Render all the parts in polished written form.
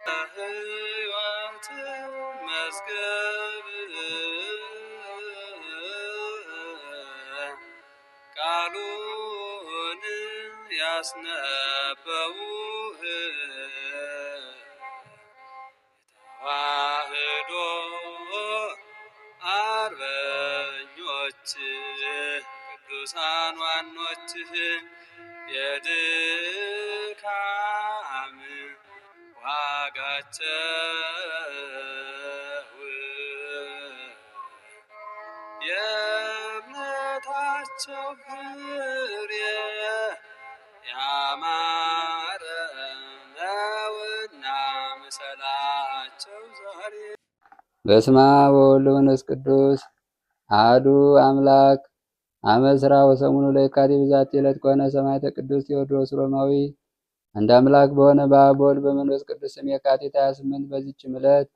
ሕይወት መዝገብ ቃሉን ያስነበቡህ የተዋህዶ አርበኞች ቅዱሳን ዋኖችህ የድካም ዋጋቸው የእምነታቸው ፍሬ ያማረ ነውና ምሰላቸው ዛሬ። በስመ አብ ወወልድ ወመንፈስ ቅዱስ አሐዱ አምላክ። አመ ዕስራ ወሰሙኑ ለየካቲት በዛቲ ዕለት ኮነ ሰማዕተ ቅዱስ ቴዎድሮስ ሮማዊ። አንድ አምላክ በሆነ በአብ በወልድ በመንፈስ ቅዱስ ስም የካቲት 28 በዚችም ዕለት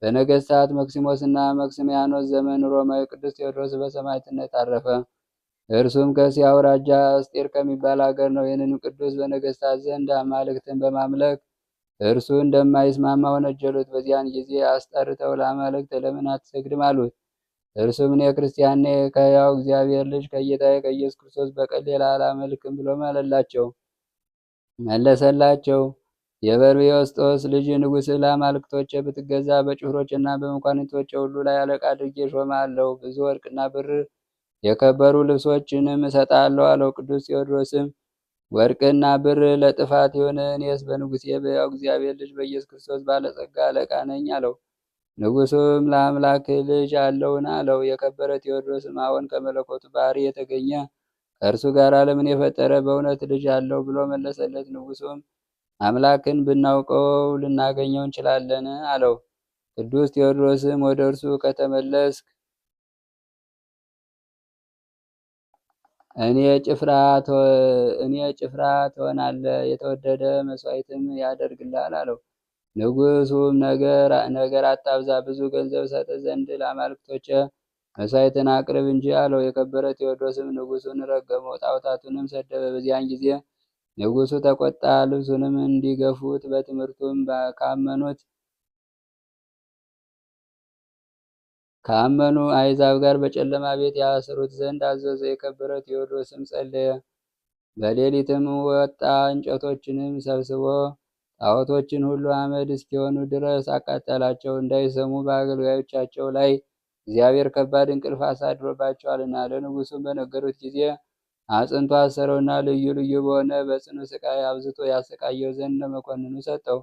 በነገሥታት መክሲሞስና መክስሚያኖስ ዘመን ሮማዊ ቅዱስ ቴዎድሮስ በሰማዕትነት አረፈ። እርሱም ከእስያ አውራጃ አስጤር ከሚባል አገር ነው። ይህንንም ቅዱስ በነገሥታት ዘንድ አማልክትን በማምለክ እርሱ እንደማይስማማ ወነጀሉት። በዚያን ጊዜ አስጠርተው ለአማልክት ለምን አትሰግድም አሉት። እርሱም እኔ ክርስቲያን ነኝ፣ ከሕያው እግዚአብሔር ልጅ ከጌታዬ ከኢየሱስ ክርስቶስ በቀር ሌላ አላመልክም ብሎ መለሰላቸው። የበርሜዎስጦስ ልጅ ንጉሥ ለአማልክቶቼ ብትገዛ በጭፍሮችና በመኳንንቶቼ ሁሉ ላይ አለቃ አድርጌ ሾምሃለሁ፣ ብዙ ወርቅና ብር የከበሩ ልብሶችንም እሰጥሃለሁ አለው። ቅዱስ ቴዎድሮስም ወርቅና ብር ለጥፋት ይሁን፣ እኔስ በንጉሴ በሕያው እግዚአብሔር ልጅ በኢየሱስ ክርስቶስ ባለጸጋ አለቃ ነኝ አለው። ንጉሡም ለአምላክ ልጅ አለውን አለው። የከበረ ቴዎድሮስም አዎን፣ ከመለኮቱ ባህሪ የተገኘ ከእርሱ ጋር ዓለምን የፈጠረ በእውነት ልጅ አለው ብሎ መለሰለት። ንጉሡም አምላክን ብናውቀው ልናገኘው እንችላለን አለው። ቅዱስ ቴዎድሮስም ወደ እርሱ ከተመለስክ እኔ ጭፍራ ትሆናለህ፣ የተወደደ መስዋዕትም ያደርግልሃል አለው። ንጉሡም ነገር አታብዛ፣ ብዙ ገንዘብ ሰጥ ዘንድ ለአማልክቶቼ መስዋዕትን አቅርብ እንጂ አለው። የከበረ ቴዎድሮስም ንጉሡን ረገመው፣ ጣዖታቱንም ሰደበ። በዚያን ጊዜ ንጉሡ ተቆጣ። ልብሱንም እንዲገፉት በትምህርቱም ካመኑ አሕዛብ ጋር በጨለማ ቤት ያስሩት ዘንድ አዘዘ። የከበረ ቴዎድሮስም ጸለየ። በሌሊትም ወጣ፣ እንጨቶችንም ሰብስቦ ጣዖቶችን ሁሉ አመድ እስኪሆኑ ድረስ አቃጠላቸው። እንዳይሰሙ በአገልጋዮቻቸው ላይ እግዚአብሔር ከባድ እንቅልፍ አሳድሮባቸዋልና። ለንጉሡም በነገሩት ጊዜ አጽንቶ አሰረውና ልዩ ልዩ በሆነ በጽኑ ስቃይ አብዝቶ ያሰቃየው ዘንድ ለመኮንኑ ሰጠው።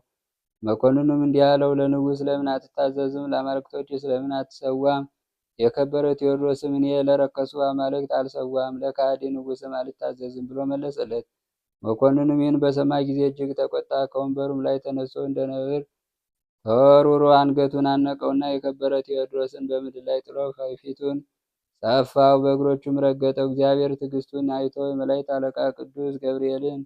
መኮንኑም እንዲህ አለው፣ ለንጉሥ ለምን አትታዘዝም? ለአማልክቶች ስለምን አትሰዋም? የከበረ ቴዎድሮስም እኔ ለረከሱ አማልክት አልሰዋም፣ ለከሃዲ ንጉሥም አልታዘዝም ብሎ መለሰለት። መኮንኑም ይህን በሰማ ጊዜ እጅግ ተቆጣ። ከወንበሩም ላይ ተነስቶ እንደ ነብር ተወርውሮ አንገቱን አነቀውና የከበረ ቴዎድሮስን በምድር ላይ ጥሎ ፊቱን ጸፋው፣ በእግሮቹም ረገጠው። እግዚአብሔር ትዕግስቱን አይቶ የመላእክት አለቃ ቅዱስ ገብርኤልን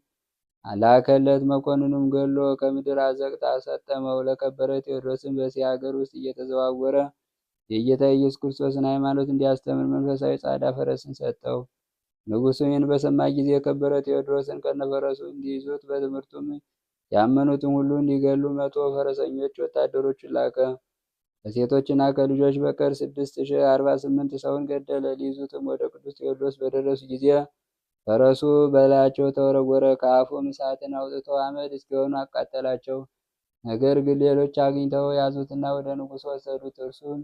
ላከለት። መኮንኑም ገሎ ከምድር አዘቅት አሰጠመው። ለከበረ ቴዎድሮስን በእስያ ሀገር ውስጥ እየተዘዋወረ የጌታ ኢየሱስ ክርስቶስን ሃይማኖት እንዲያስተምር መንፈሳዊ ጻዕዳ ፈረስን ሰጠው። ንጉሡም ይህን በሰማ ጊዜ የከበረ ቴዎድሮስን ከነፈረሱ እንዲይዙት በትምህርቱም ያመኑትን ሁሉ እንዲገሉ 100 ፈረሰኞች ወታደሮችን ላከ። ከሴቶችና ከልጆች በቀር 6048 ሰውን ገደለ። ሊይዙትም ወደ ቅዱስ ቴዎድሮስ በደረሱ ጊዜ ፈረሱ በላያቸው ተወረወረ። ከአፉም እሳትን አውጥቶ አመድ እስኪሆኑ አቃጠላቸው። ነገር ግን ሌሎች አግኝተው ያዙትና ወደ ንጉሥ ወሰዱት። እርሱም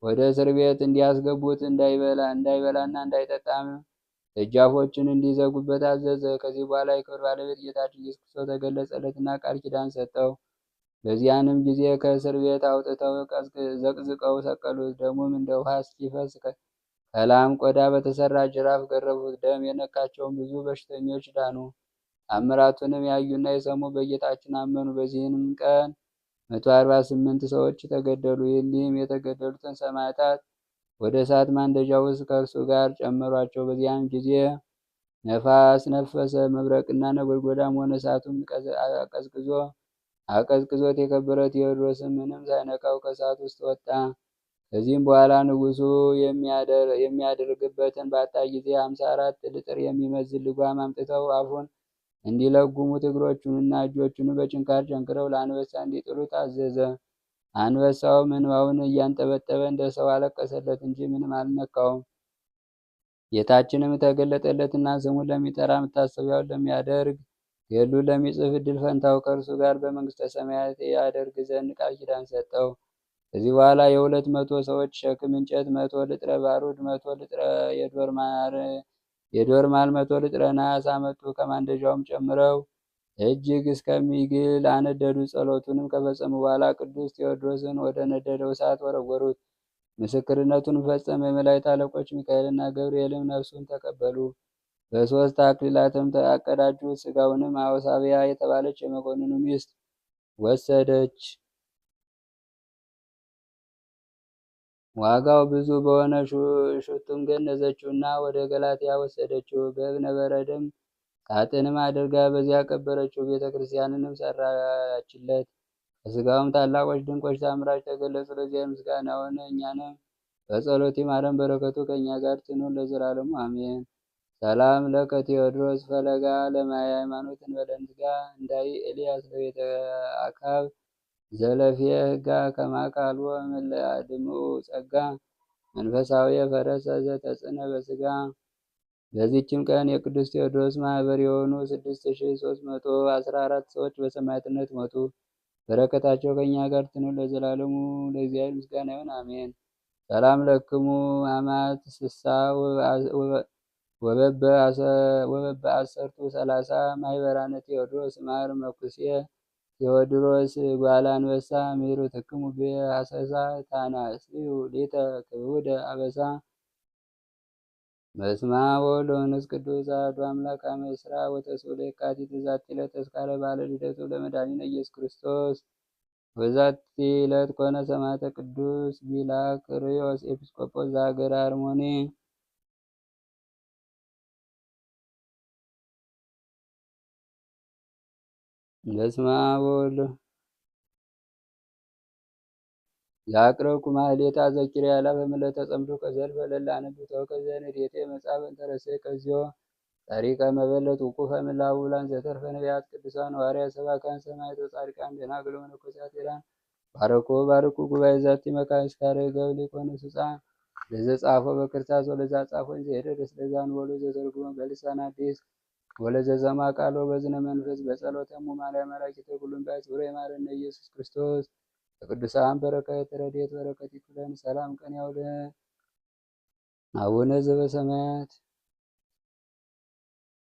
ወደ እስር ቤት እንዲያስገቡት እንዳይበላና እንዳይጠጣም ደጃፎችን እንዲዘጉበት አዘዘ። ከዚህ በኋላ የክብር ባለቤት ጌታችን ኢየሱስ ክርስቶስ ተገለጸለትና ቃል ኪዳን ሰጠው። በዚያንም ጊዜ ከእስር ቤት አውጥተው ዘቅዝቀው ሰቀሉት። ደሙም እንደ ውሃ እስኪፈስ ከላም ቆዳ በተሰራ ጅራፍ ገረፉት። ደም የነካቸውን ብዙ በሽተኞች ዳኑ። አምራቱንም ያዩና የሰሙ በጌታችን አመኑ። በዚህንም ቀን 148 ሰዎች ተገደሉ። ይህም የተገደሉትን ሰማዕታት ወደ እሳት ማንደጃ ውስጥ ከእርሱ ጋር ጨመሯቸው። በዚያም ጊዜ ነፋስ ነፈሰ፣ መብረቅና ነጎድጓዳም ሆነ። እሳቱም አቀዝቅዞት የከበረ ቴዎድሮስም ምንም ሳይነካው ከእሳት ውስጥ ወጣ። ከዚህም በኋላ ንጉሡ የሚያደርግበትን ባጣ ጊዜ 54 ልጥር የሚመዝን ልጓም አምጥተው አፉን እንዲለጉሙት እግሮቹንና እጆቹን በጭንካር ቸንክረው ለአንበሳ እንዲጥሉ ታዘዘ። አንበሳውም እንባውን እያንጠበጠበ እንደ ሰው አለቀሰለት እንጂ ምንም አልነካውም። ጌታችንም ተገለጠለትና ስሙን ለሚጠራ መታሰቢያውን ለሚያደርግ ገድሉን ለሚጽፍ ዕድል ፈንታው ከእርሱ ጋር በመንግሥተ ሰማያት ያደርግ ዘንድ ቃል ኪዳን ሰጠው። ከዚህ በኋላ የ200 ሰዎች ሸክም እንጨት፣ 100 ልጥረ ባሩድ፣ 100 ልጥረ የዶር ማል፣ 100 ልጥረ ናስ አመጡ። ከማንደጃውም ጨምረው እጅግ እስከሚግል አነደዱ። ጸሎቱንም ከፈጸሙ በኋላ ቅዱስ ቴዎድሮስን ወደ ነደደው እሳት ወረወሩት። ምስክርነቱን ፈጸመ። የመላእክት አለቆች ሚካኤልና ገብርኤልም ነፍሱን ተቀበሉ። በሦስት አክሊላትም አቀዳጁት። ሥጋውንም አውሳብያ የተባለች የመኮንኑ ሚስት ወሰደች። ዋጋው ብዙ በሆነ ሽቱም ገነዘችውና ወደ ገላትያ ወሰደችው። በእብነ በረድም ሳጥንም አድርጋ በዚያ ቀበረችው። ቤተ ክርስቲያንንም ሰራችለት። ከሥጋውም ታላቆች ድንቆች ታምራች ተገለጹ። ለዚያ ምስጋና ሆነ። እኛንም በጸሎት ይማረን፣ በረከቱ ከእኛ ጋር ትኑር ለዘላለሙ አሜን። ሰላም ለከ ቴዎድሮስ ፈለጋ ለማየ ሃይማኖትን በለንትጋ እንዳይ ኤልያስ ለቤተ አካብ ዘለፌ ህጋ ከማካልወ ድምኡ ጸጋ መንፈሳዊ የፈረሰ ዘተጽዕነ በስጋ። በዚህችም ቀን የቅዱስ ቴዎድሮስ ማህበር የሆኑ 6314 ሰዎች በሰማዕትነት ሞቱ። በረከታቸው ከእኛ ጋር ትኑር ለዘላለሙ። ለእግዚአብሔር ምስጋና ይሁን አሜን። ሰላም ለክሙ አማት ስሳ ወበበ 1030 ማይበራነ ቴዎድሮስ ማር መኩሴ ቴዎድሮስ ጓላ አንበሳ ምሩ ትክሙ በአሰሳ ታናስዩ ሊተ ክቡደ አበሳ። በስመ አብ ወወልድ ወመንፈስ ቅዱስ አሐዱ አምላክ አመ ዕስራ ወተስዑ ለየካቲት በዛቲ ዕለት ተስካረ በዓለ ልደቱ ለመድኃኒነ ኢየሱስ ክርስቶስ። በዛቲ ዕለት ኮነ ሰማዕተ ቅዱስ ቢላክርዮስ ኤጲስቆጶስ ዘሀገረ አርሞኒ። በስመ አብ ወወልድ ዘአቅረብኩ ማሕሌተ አዘኪርያ ለፈምለተ ጸምዱ ከዘልፈ ለላ ነብተው ከዘንዴቴ መጻፈን ተረሰይ ከዚዮ ጸሪቀ መበለት ውቁፈ ምላውላን ዘተርፈ ነቢያት ቅዱሳን ሐዋርያት ሰባክያን ሰማዕታት ጻድቃን ደናግል መነኮሳት ኢራን ባርኩ ጉባኤ ዛቲ መካነ እስካረ ገብሊ ኮነ ስጻን ለዘ ጻፎ በክርታስ ወለዛ ጻፎን ዘሄደስ ለዛን ወሎ ዘተርጉመ በልሳን አዲስ ወለዘ ዘማ ቃሎ በዝነ መንፈስ በጸሎተሙ ማርያም አራቂተ ሁሉም ባይ ዙረ የማረነ ኢየሱስ ክርስቶስ በቅዱሳን በረከት ረድኤት በረከት ይክፈለን። ሰላም ቀን ያውለን። አቡነ ዘበሰማያት